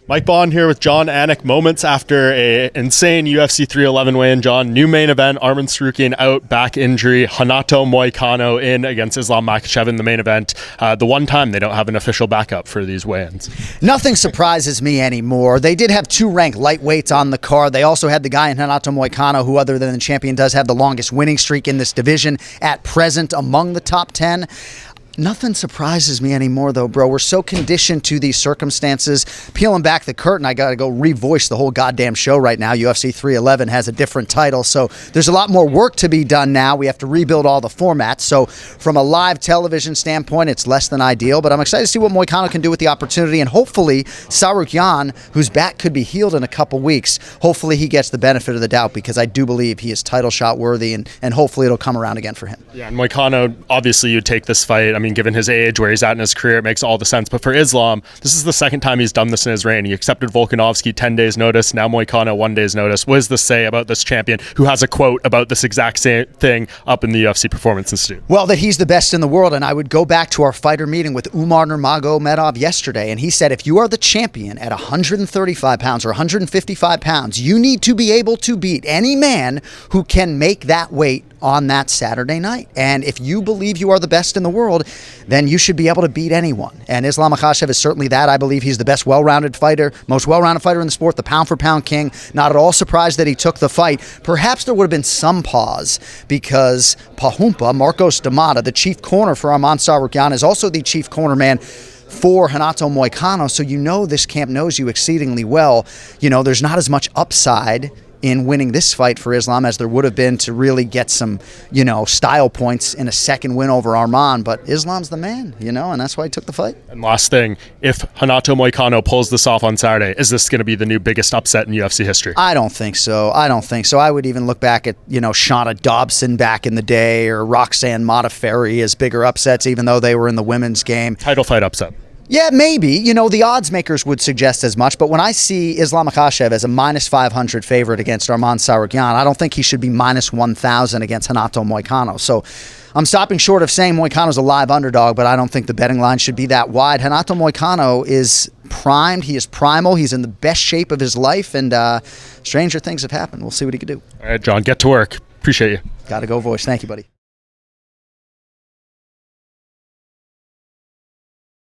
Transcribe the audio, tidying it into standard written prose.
Mike Bohn here with Jon Anik. Moments after a insane UFC 311 win, Jon, new main event, Arman Tsarukyan out, back injury, Renato Moicano in against Islam Makhachev in the main event. The one time they don't have an official backup for these weigh-ins. Nothing surprises me anymore. They did have two ranked lightweights on the card. They also had the guy in Renato Moicano who, other than the champion, does have the longest winning streak in this division at present among the top 10. Nothing surprises me anymore, though, bro. We're so conditioned to these circumstances. Peeling back the curtain, I got to go revoice the whole goddamn show right now. UFC 311 has a different title, so there's a lot more work to be done now. We have to rebuild all the formats. So from a live television standpoint, it's less than ideal, but I'm excited to see what Moicano can do with the opportunity, and hopefully Tsarukyan, whose back could be healed in a couple weeks, hopefully he gets the benefit of the doubt, because I do believe he is title shot worthy, and hopefully it'll come around again for him. Yeah, and Moicano, obviously you'd take this fight. I mean, given his age, where he's at in his career, it makes all the sense. But for Islam, this is the second time he's done this in his reign. He accepted Volkanovski 10 days notice, now Moicano 1 day's notice. What does this say about this champion who has a quote about this exact same thing up in the UFC Performance Institute? Well, that he's the best in the world, and I would go back to our fighter meeting with Umar Nurmagomedov yesterday, and he said if you are the champion at 135 pounds or 155 pounds, you need to be able to beat any man who can make that weight on that Saturday night. And if you believe you are the best in the world, then you should be able to beat anyone. And Islam Makhachev is certainly that. I believe he's the best well-rounded fighter, most well-rounded fighter in the sport, the pound-for-pound king. Not at all surprised that he took the fight. Perhaps there would have been some pause because Pahumpa, Marcos D'Amata, the chief corner for Arman Tsarukyan, is also the chief corner man for Renato Moicano. So you know this camp knows you exceedingly well. You know, there's not as much upside in winning this fight for Islam as there would have been to really get some, you know, style points in a second win over Arman. But Islam's the man, you know, and that's why he took the fight. And last thing, if Renato Moicano pulls this off on Saturday, is this going to be the new biggest upset in UFC history? I don't think so. I would even look back at, you know, Shauna Dobson back in the day or Roxanne Modafferi as bigger upsets, even though they were in the women's game. Title fight upset. Yeah, maybe. You know, the odds makers would suggest as much, but when I see Islam Makhachev as a minus 500 favorite against Arman Tsarukyan, I don't think he should be minus 1,000 against Renato Moicano. So I'm stopping short of saying Moicano's a live underdog, but I don't think the betting line should be that wide. Renato Moicano is primed. He is primal. He's in the best shape of his life, and stranger things have happened. We'll see what he can do. All right, Jon, get to work. Appreciate you. Got to go, voice. Thank you, buddy.